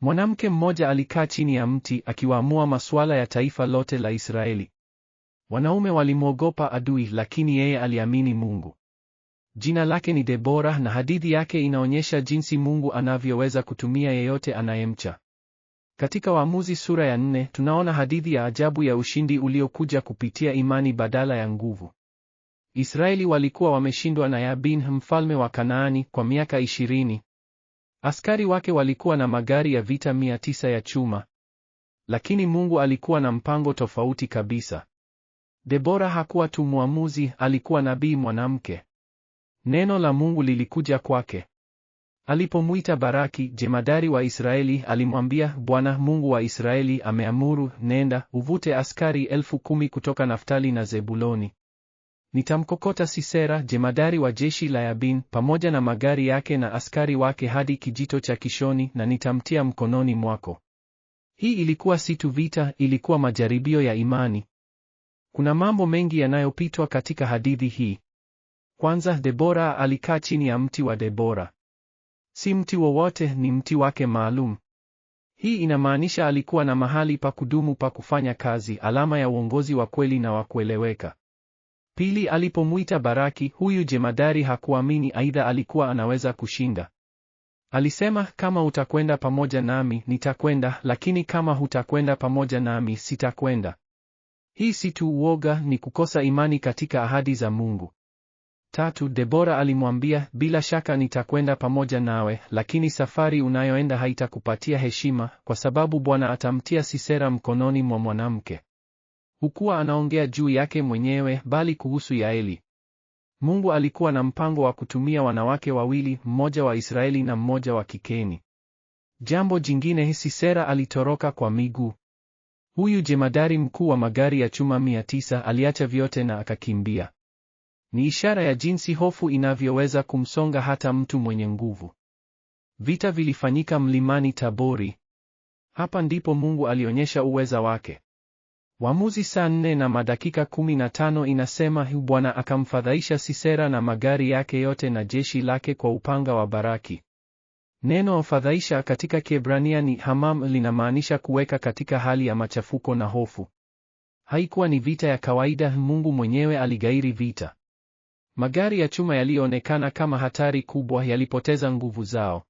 Mwanamke mmoja alikaa chini ya mti akiwaamua masuala ya taifa lote la Israeli. Wanaume walimwogopa adui, lakini yeye aliamini Mungu. Jina lake ni Debora, na hadithi yake inaonyesha jinsi Mungu anavyoweza kutumia yeyote anayemcha. Katika Waamuzi sura ya 4 tunaona hadithi ya ajabu ya ushindi uliokuja kupitia imani badala ya nguvu. Israeli walikuwa wameshindwa na Yabin, mfalme wa Kanaani, kwa miaka 20. Askari wake walikuwa na magari ya vita 900 ya chuma. Lakini Mungu alikuwa na mpango tofauti kabisa. Debora hakuwa tu mwamuzi, alikuwa nabii mwanamke. Neno la Mungu lilikuja kwake. Alipomuita Baraki, jemadari wa Israeli, alimwambia, Bwana Mungu wa Israeli ameamuru, nenda, uvute askari 10,000 kutoka Naftali na Zebuloni. Nitamkokota Sisera, jemadari wa jeshi la Yabin, pamoja na magari yake na askari wake hadi kijito cha Kishoni, na nitamtia mkononi mwako. Hii ilikuwa si tu vita, ilikuwa majaribio ya imani. Kuna mambo mengi yanayopitwa katika hadithi hii. Kwanza, Debora alikaa chini ya mti wa Debora. Si mti wowote, ni mti wake maalum. Hii inamaanisha alikuwa na mahali pa kudumu pa kufanya kazi, alama ya uongozi wa kweli na wa kueleweka. Pili, alipomuita Baraki, huyu jemadari hakuamini aidha alikuwa anaweza kushinda. Alisema, kama utakwenda pamoja nami, nitakwenda, lakini kama hutakwenda pamoja nami, sitakwenda. Hii si tu uoga, ni kukosa imani katika ahadi za Mungu. Tatu, Debora alimwambia, bila shaka nitakwenda pamoja nawe, lakini safari unayoenda haitakupatia heshima, kwa sababu Bwana atamtia Sisera mkononi mwa mwanamke. Hukuwa anaongea juu yake mwenyewe, bali kuhusu Yaeli. Mungu alikuwa na mpango wa kutumia wanawake wawili, mmoja wa Israeli na mmoja wa Kikeni. Jambo jingine, Sisera alitoroka kwa miguu. Huyu jemadari mkuu wa magari ya chuma 900 aliacha vyote na akakimbia. Ni ishara ya jinsi hofu inavyoweza kumsonga hata mtu mwenye nguvu. Vita vilifanyika mlimani Tabori. Hapa ndipo Mungu alionyesha uweza wake. Waamuzi saa 4 na madakika 15 inasema, Bwana akamfadhaisha Sisera na magari yake yote na jeshi lake kwa upanga wa Baraki. Neno fadhaisha katika Kiebrania ni hamam, linamaanisha kuweka katika hali ya machafuko na hofu. Haikuwa ni vita ya kawaida, Mungu mwenyewe aligairi vita. Magari ya chuma yaliyoonekana kama hatari kubwa yalipoteza nguvu zao.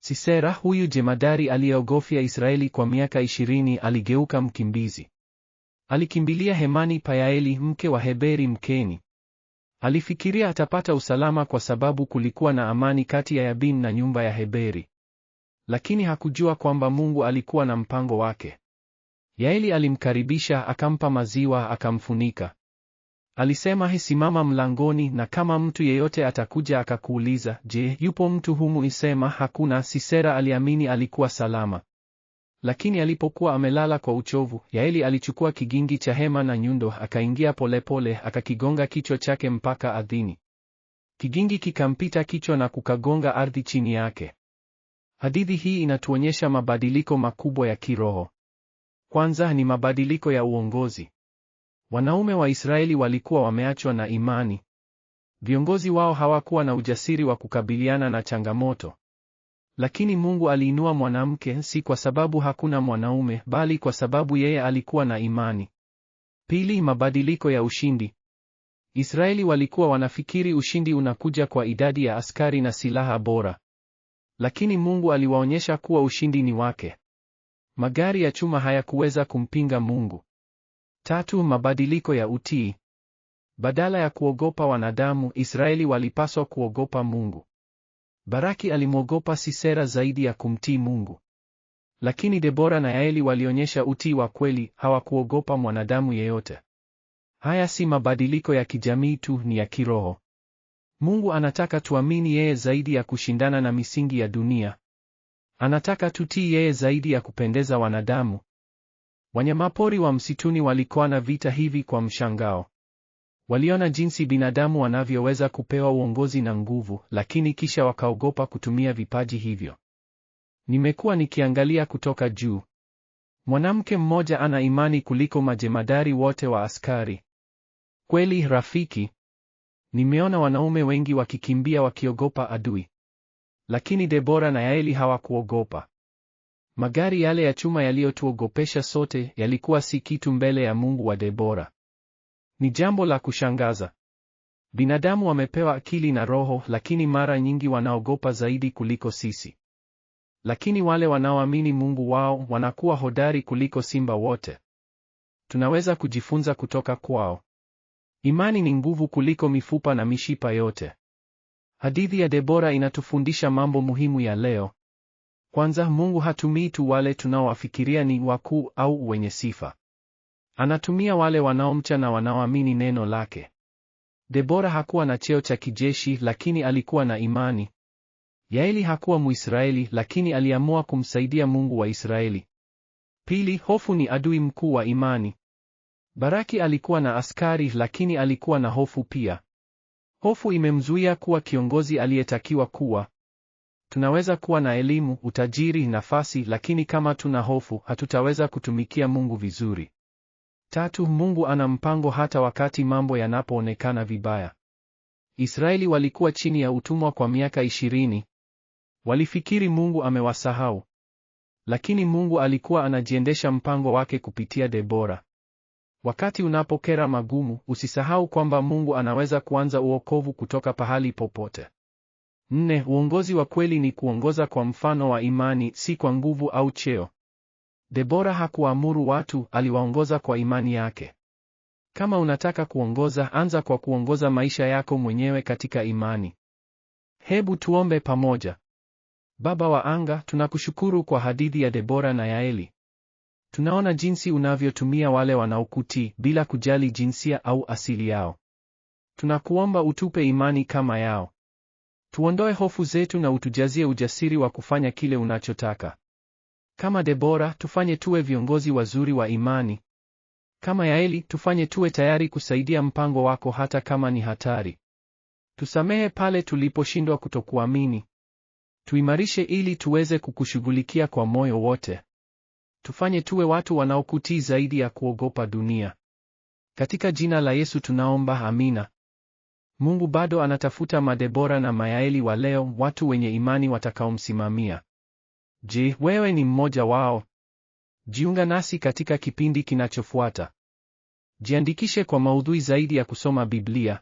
Sisera, huyu jemadari aliyeogofya Israeli kwa miaka 20, aligeuka mkimbizi. Alikimbilia hemani pa Yaeli, mke wa Heberi Mkeni. Alifikiria atapata usalama kwa sababu kulikuwa na amani kati ya Yabin na nyumba ya Heberi. Lakini hakujua kwamba Mungu alikuwa na mpango wake. Yaeli alimkaribisha, akampa maziwa, akamfunika. Alisema, simama mlangoni, na kama mtu yeyote atakuja akakuuliza, je, yupo mtu humu, isema hakuna. Sisera aliamini alikuwa salama. Lakini alipokuwa amelala kwa uchovu, Yaeli alichukua kigingi cha hema na nyundo, akaingia polepole, akakigonga kichwa chake mpaka ardhini. Kigingi kikampita kichwa na kukagonga ardhi chini yake. Hadithi hii inatuonyesha mabadiliko makubwa ya kiroho. Kwanza ni mabadiliko ya uongozi. Wanaume wa Israeli walikuwa wameachwa na imani. Viongozi wao hawakuwa na ujasiri wa kukabiliana na changamoto. Lakini Mungu aliinua mwanamke, si kwa sababu hakuna mwanaume, bali kwa sababu yeye alikuwa na imani. Pili, mabadiliko ya ushindi. Israeli walikuwa wanafikiri ushindi unakuja kwa idadi ya askari na silaha bora. Lakini Mungu aliwaonyesha kuwa ushindi ni wake. Magari ya chuma hayakuweza kumpinga Mungu. Tatu, mabadiliko ya utii. Badala ya kuogopa wanadamu, Israeli walipaswa kuogopa Mungu. Baraki alimwogopa Sisera zaidi ya kumtii Mungu. Lakini Debora na Yaeli walionyesha utii wa kweli, hawakuogopa mwanadamu yeyote. Haya si mabadiliko ya kijamii tu, ni ya kiroho. Mungu anataka tuamini yeye zaidi ya kushindana na misingi ya dunia. Anataka tutii yeye zaidi ya kupendeza wanadamu. Wanyamapori wa msituni walikuwa na vita hivi kwa mshangao. Waliona jinsi binadamu wanavyoweza kupewa uongozi na nguvu, lakini kisha wakaogopa kutumia vipaji hivyo. Nimekuwa nikiangalia kutoka juu. Mwanamke mmoja ana imani kuliko majemadari wote wa askari. Kweli rafiki? Nimeona wanaume wengi wakikimbia wakiogopa adui. Lakini Debora na Yaeli hawakuogopa. Magari yale ya chuma yaliyotuogopesha sote yalikuwa si kitu mbele ya Mungu wa Debora. Ni jambo la kushangaza. Binadamu wamepewa akili na roho, lakini mara nyingi wanaogopa zaidi kuliko sisi. Lakini wale wanaoamini Mungu wao wanakuwa hodari kuliko simba wote. Tunaweza kujifunza kutoka kwao. Imani ni nguvu kuliko mifupa na mishipa yote. Hadithi ya Debora inatufundisha mambo muhimu ya leo. Kwanza, Mungu hatumii tu wale tunaowafikiria ni wakuu au wenye sifa. Anatumia wale wanaomcha na wanaoamini neno lake. Debora hakuwa na cheo cha kijeshi, lakini alikuwa na imani. Yaeli hakuwa Mwisraeli, lakini aliamua kumsaidia Mungu wa Israeli. Pili, hofu ni adui mkuu wa imani. Baraki alikuwa na askari, lakini alikuwa na hofu pia. Hofu imemzuia kuwa kiongozi aliyetakiwa kuwa. Tunaweza kuwa na elimu, utajiri, nafasi, lakini kama tuna hofu, hatutaweza kutumikia Mungu vizuri. Tatu, Mungu ana mpango hata wakati mambo yanapoonekana vibaya. Israeli walikuwa chini ya utumwa kwa miaka 20. Walifikiri Mungu amewasahau. Lakini Mungu alikuwa anajiendesha mpango wake kupitia Debora. Wakati unapokera magumu, usisahau kwamba Mungu anaweza kuanza uokovu kutoka pahali popote. 4, uongozi wa kweli ni kuongoza kwa mfano wa imani, si kwa nguvu au cheo. Debora hakuamuru watu, aliwaongoza kwa imani yake. Kama unataka kuongoza, anza kwa kuongoza maisha yako mwenyewe katika imani. Hebu tuombe pamoja. Baba wa anga, tunakushukuru kwa hadithi ya Debora na Yaeli. Tunaona jinsi unavyotumia wale wanaokutii bila kujali jinsia au asili yao. Tunakuomba utupe imani kama yao. Tuondoe hofu zetu na utujazie ujasiri wa kufanya kile unachotaka. Kama Debora, tufanye tuwe viongozi wazuri wa imani. Kama Yaeli, tufanye tuwe tayari kusaidia mpango wako hata kama ni hatari. Tusamehe pale tuliposhindwa kutokuamini. Tuimarishe ili tuweze kukushughulikia kwa moyo wote. Tufanye tuwe watu wanaokutii zaidi ya kuogopa dunia. Katika jina la Yesu tunaomba, amina. Mungu bado anatafuta madebora na mayaeli wa leo, watu wenye imani watakaomsimamia. Je, wewe ni mmoja wao? Jiunga nasi katika kipindi kinachofuata. Jiandikishe kwa maudhui zaidi ya kusoma Biblia.